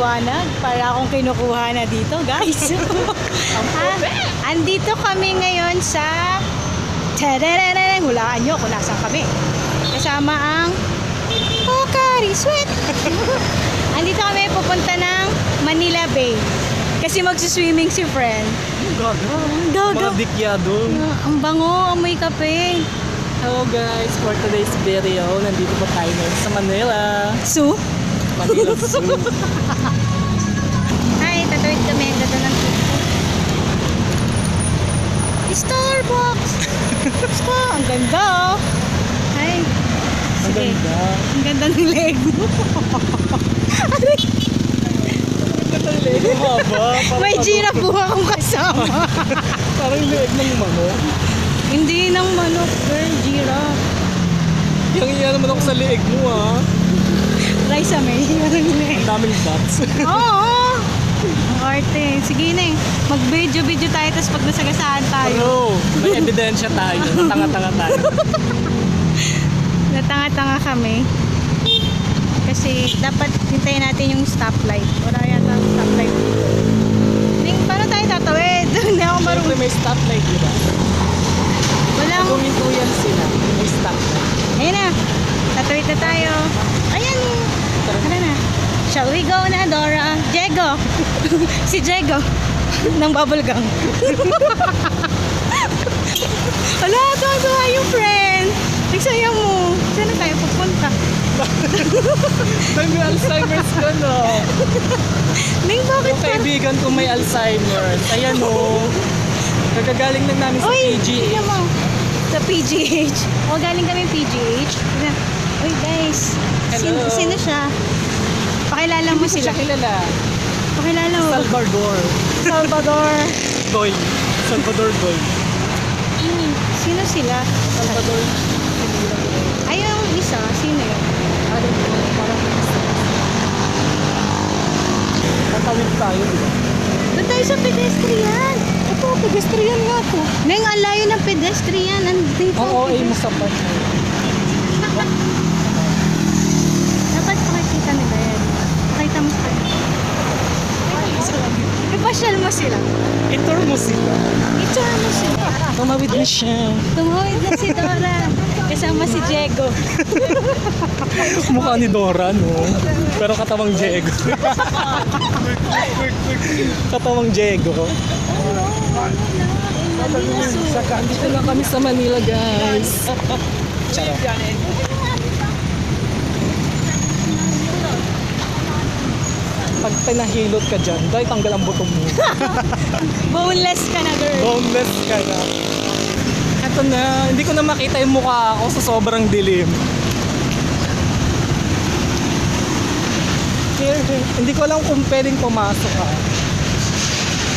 maliwanag para akong kinukuha na dito, guys. Andito kami ngayon sa tadadadadang, hulaan nyo kung nasaan kami. Kasama ang Pocari Sweat. Andito kami pupunta ng Manila Bay. Kasi magsuswimming si friend. Mga dikya doon. Ang bango, amoy kape. Hello guys, for today's video, nandito po tayo ngayon sa Manila. So? Manila Zoo. Ay, tatawid kami. Ang ganda ng tipo. Starbucks! Ang ganda oh. Ay, Ang sige. ganda. Ang ganda ng leg mo. Ang haba. May giraffe po akong kasama. Parang leeg ng manok. Hindi ng manok, girl. Giraffe. Yang iyan naman ako sa leeg mo ah. Raisa may. Ang daming dots. Oo. Ang arte. Sige na eh. Mag-video tayo tapos pag nasagasaan tayo. Bro, may ebidensya tayo. Tanga-tanga tayo. Natanga-tanga kami. Kasi dapat hintayin natin yung stoplight. Wala yata ang stoplight. Ning, paano tayo tatawid? Hindi ako Siyempre marunong. may stoplight, di ba? Walang... Gumintuyan sila. May stoplight. Ayun na. Tatawid na tayo. Ayan. Ano na? Shall we go na, Dora? Diego. Si Diego. Ng bubble gang. Wala, tuwa yung friend. Nagsaya mo. Saan na tayo pupunta? May Alzheimer's ka no. Ning, bakit Yung kaibigan ko may Alzheimer's. Ayan o. Kagagaling lang namin sa Uy, PGH. tingnan mo. Sa PGH. O, galing kami PGH. Uy, guys. Hello. Sino siya? Pakilala mo Hindi ko sila. siya kilala. Pakilala mo. Salvador. Salvador. Goy. Salvador Goy. Sino sila? Salvador. Ay, yung isa. Sino yun? Parang tatawid tayo, di ba? Doon tayo sa pedestrian. Ito, pedestrian nga to. Neng, ang layo ng pedestrian. Andito. Ang OA mo sa part na yun. Dapat pakikita nila yan. Pakita mo sa kanila. Ipasyal mo sila. Itur mo sila. I-tour mo sila. Tumawid na siya. Tumawid na si Dora. Kasama si Diego. Mukha ni Dora, no? Pero katawang Diego. Katawang Diego. Saka, andito na kami sa Manila, guys. Charot. Pag pinahilot ka dyan, dahil tanggal ang buto mo. Boneless ka na, girl. Boneless ka na. Eto na, hindi ko na makita yung mukha ako sa sobrang dilim. Here, hindi ko alam kung pwedeng pumasok ka.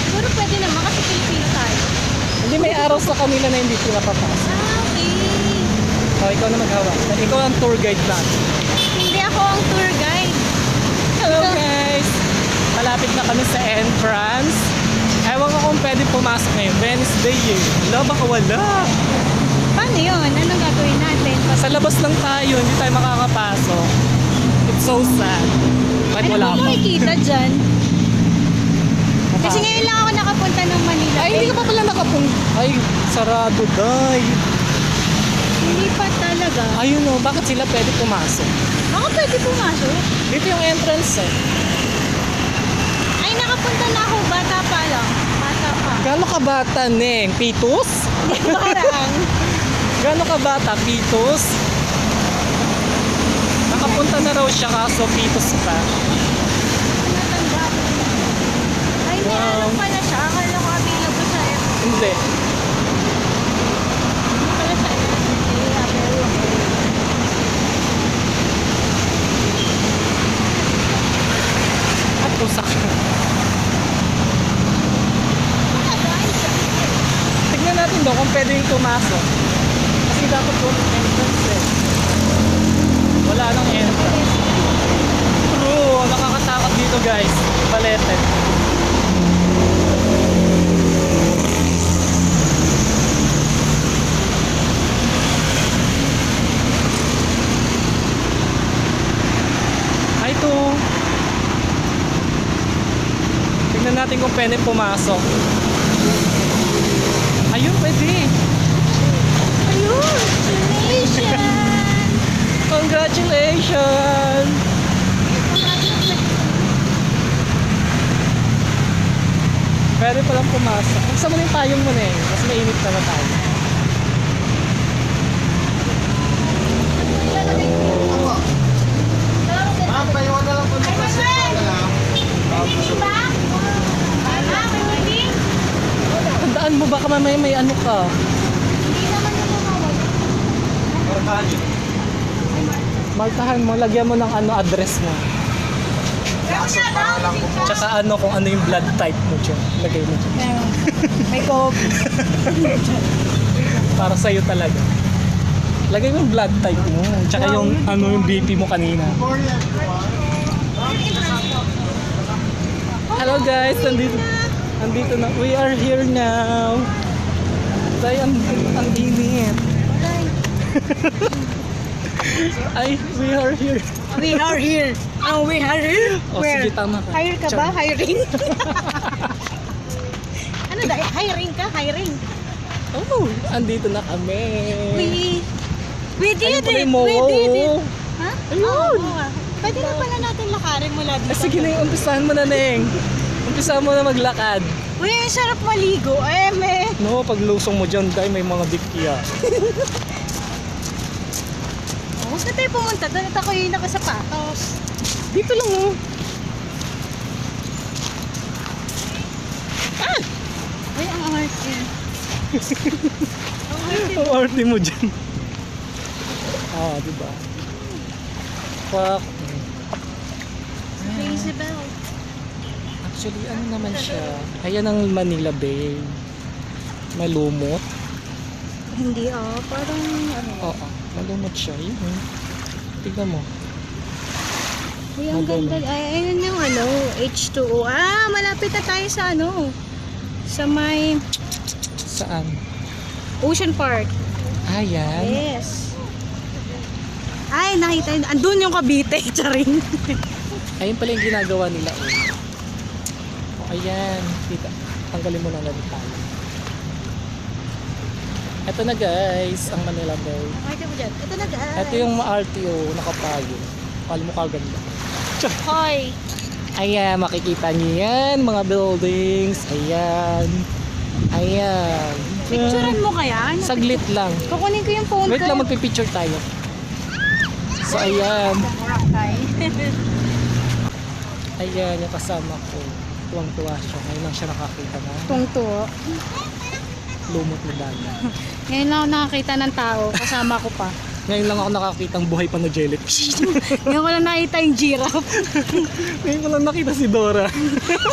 Siguro pwede naman kasi Pilipino tayo. Hindi may araw sa kanila na hindi pinapapasok. Okay. O, ikaw na maghawak. Ikaw ang tour guide natin. Hindi ako ang tour guide. Hello guys! Malapit na kami sa entrance. Ewan ko kung pwede pumasok ngayon. Wednesday eh. Wala, baka wala. Paano yun? Anong gagawin natin? Sa labas lang tayo, hindi tayo makakapasok. It's so sad. Bakit wala Ano pa? mo makikita dyan? Kasi ngayon lang ako nakapunta ng Manila. Ay, hindi ka pa pala nakapunta. Ay, sarado, day. Hindi pa talaga. Ayun o, bakit sila pwede pumasok? Ako pwede pumasok. Dito yung entrance eh. Ay, nakapunta na ako. Bata pa lang. Bata pa. Gano'n ka bata, Neng? Pitos? Parang. Gano'n ka bata, Pitos? Nakapunta na raw siya kaso Pitos pa. Natanda ko. Ay, may Wow. ano pala siya. Akala ko available sa airport. Hindi. Hindi pala sa airport. At usak. Tignan natin daw kung pwede yung pumasok. Kasi dapat doon yung entrance eh. Wala nang entrance. True, nakakatakot dito guys. Palete. natin kung pwede pumasok. Ayun, pwede. Ayun! Congratulations! Pwede palang pumasok. Buksan mo na yung payong mo na eh. Mas mainit na tayo. Ma'am, paiwan na lang po ng plastic na lang. Tandaan mo baka mamaya may ano ka. Markahan yun. Markahan mo, lagyan mo ng ano address mo. Kaso para lang po. Tsaka ano kung ano yung blood type mo dyan. Lagay mo dyan. May COVID. Para sa'yo talaga. Lagay mo yung blood type mo. Tsaka yung ano yung BP mo kanina. Hello guys, nandito na. We are here now. Tayo ang init. Ay, we are here. We are here. Oh, we are here. O sige, tama ka. Hire ka ba? Hiring? Ano dahil? Hiring ka? Hiring. Oh, andito na kami. We did Ayun pala it. yung We Mowo. did it. Ha? Ayun. Oo, nga. Pwede na pala natin lakarin mula dito. Ah, sige na yung umpisahan mo na, Neng. Umpisahan mo na maglakad. Uy, ang sarap maligo. Me. No, pag lusong mo dyan, dahil may mga dikya. Huwag na tayo pumunta doon at ako yung nakasapatos. Dito lang, oh. Uy, ang arte. Ang arte. Ang arte mo dyan. Ah, diba? Fuck. Si Isabel. Actually, ano naman siya? Ayan ang Manila Bay. Malumot. Hindi parang ano. Oo, malumot siya. Yun, eh. Tignan mo. Uy, ang Maganda. ganda. Ay, ayun yung ano, H2O. Ah, malapit na tayo sa ano. Sa may Saan? Ocean Park. Ayan. Yes. Ay, nakita yun. Andun yung Cavite, charing. Ayun pala yung ginagawa nila. Oh, ayan. Kita. Tanggalin mo na lang tayo. Ito na guys, ang Manila Bay. Makita mo dyan. Ito na guys. Ito yung RTO, nakapayo. Kala mo kaganda. Hoy. Ayan, makikita niyo yan, mga buildings. Ayan. Ayan. Picturean mo kaya? Saglit lang. Kukunin ko yung phone Wait ko. lang, magpipicture tayo. So, ayan. Ayan, yung kasama ko. Tuwang-tuwa siya. Ngayon lang siya nakakita na Tungto. lumot na dagat. Ngayon lang ako nakakita ng tao. Kasama ko pa. Ngayon lang ako nakakita ng buhay pa na jellyfish. Ngayon ko lang nakita yung giraffe. Ngayon ko lang nakita si Dora.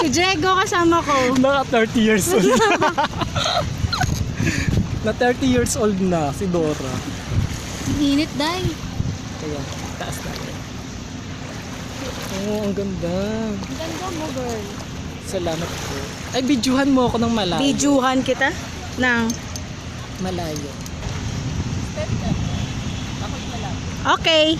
Si Diego kasama ko. Naka 30 years old. Na 30 years old na si Dora. Init dahil. Kaya, taas natin. Oo, ang ganda. Ang ganda mo, girl. Salamat po. Ay, bidyuhan mo ako ng malayo. Bidyuhan kita ng... Malayo. Okay.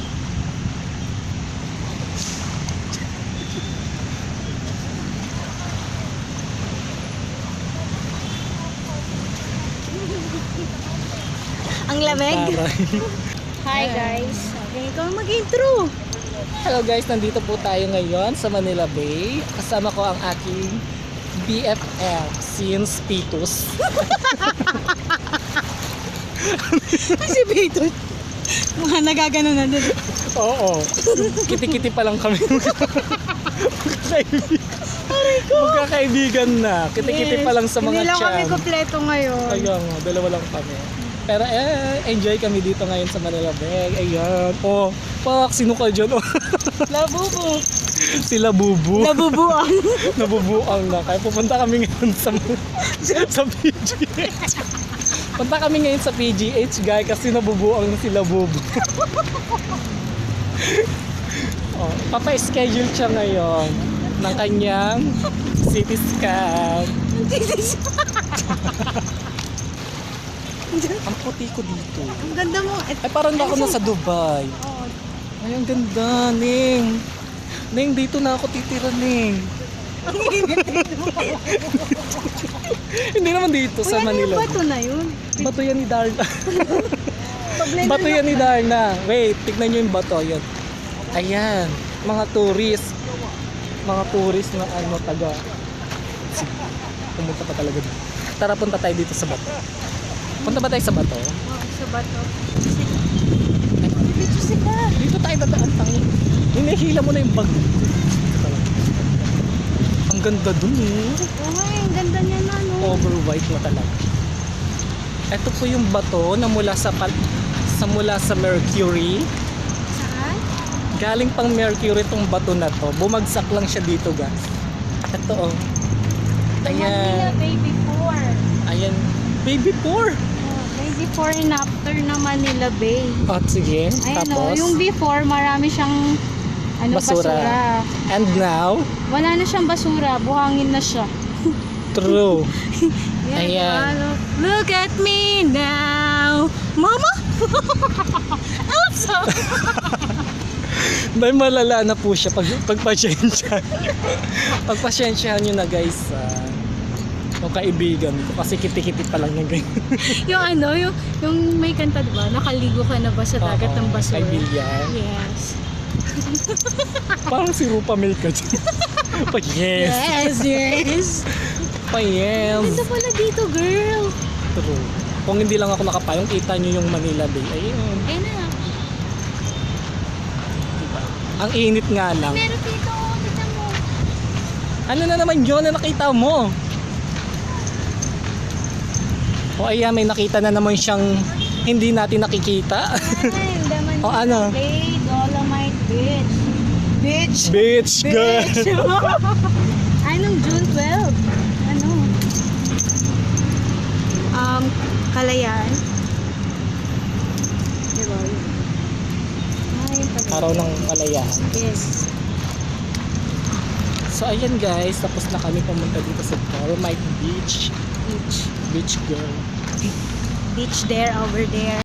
Ang lamig. Taray. Hi guys. Okay, ikaw mag-intro. Hello guys, nandito po tayo ngayon sa Manila Bay. Kasama ko ang aking BFF since Pitus. Si Beto. Mga nagagano na din. Oo. Kiti-kiti pa lang kami. Magkakaibigan na. Kiti-kiti pa lang sa mga Hindi lang kami chan. kompleto ngayon. Kaya nga, dalawa lang kami. Pero enjoy kami dito ngayon sa Manila Bay. Ayan. Oh, pak, sino ka dyan? Oh. Labubo. Sila Bubu. Nabubuan. Nabubuang na. Kaya pupunta kami ngayon sa PGH. Punta kami ngayon sa PGH, guys, kasi nabubuang na sila Bubu. Oh, papa-schedule siya ngayon ng kanyang CT scan. Ang puti ko dito. Ang ganda mo. Ay, parang ako nasa Dubai. Oh, Ay, ang ganda, Ning. Ning, dito na ako titira, Ning. Hindi naman dito sa Uy, ano yung Manila. bato na yun? Bato yan ni Darna. Pablend Bato yan ni Darna. Wait, tignan nyo yung bato. Yan. Ayan. Mga tourist. Mga tourist na ano, taga. Pumunta pa talaga dito. Tara, punta tayo dito sa bato. Punta ba tayo sa bato? Oh, sa bato. Dito sila. Dito tayo dadaan tayo. Hinihila mo na yung bag. Ang ganda dun eh. Uy, ang ganda niya na, no? Over white na talaga. Ito po yung bato na mula sa Mercury. Saan? Galing pang Mercury tong bato na to. Bumagsak lang siya dito, guys. Ito oh. Manila Ayan. Baby 4. Ayan. Baby 4. Oh, may before and after na Manila Bay. At sige. Ayan Tapos. yung before, marami siyang basura. And now, Wala na siyang basura, buhangin na siya. true. Yan, Ayan. ano, look at me now. Mama? Elsa! May malala na po siya pagpasyensya. Pagpasyensyahan nyo na guys. Yung kaibigan ko kasi kiti-kiti pa lang yung ganyan. yung ano, yung may kanta diba? Nakaligo ka na ba sa dagat ng basura? Kaibigan. Yes. Parang si Rupa Milka dyan. Pa yes. Yes, yes. Pa yes. Ganda pala dito, girl. True. Kung hindi lang ako nakapayong, kita nyo yung Manila Bay. Ayun. Ayun na. Diba? Ang init nga lang. Meron dito, kita mo. Ano na naman yun na nakita mo? O ayan, may nakita na naman siyang hindi natin nakikita. Ay, daman O, ano? Bay, Dolomite Beach. Beach. Beach girl. Anong June 12? Ano? Kalayaan. Diba yun? Ay, pala. Araw ng Kalayaan. Yes. So ayan guys, tapos na kami pumunta dito sa Dolomite Beach. Beach. Beach girl. Beach there, over there.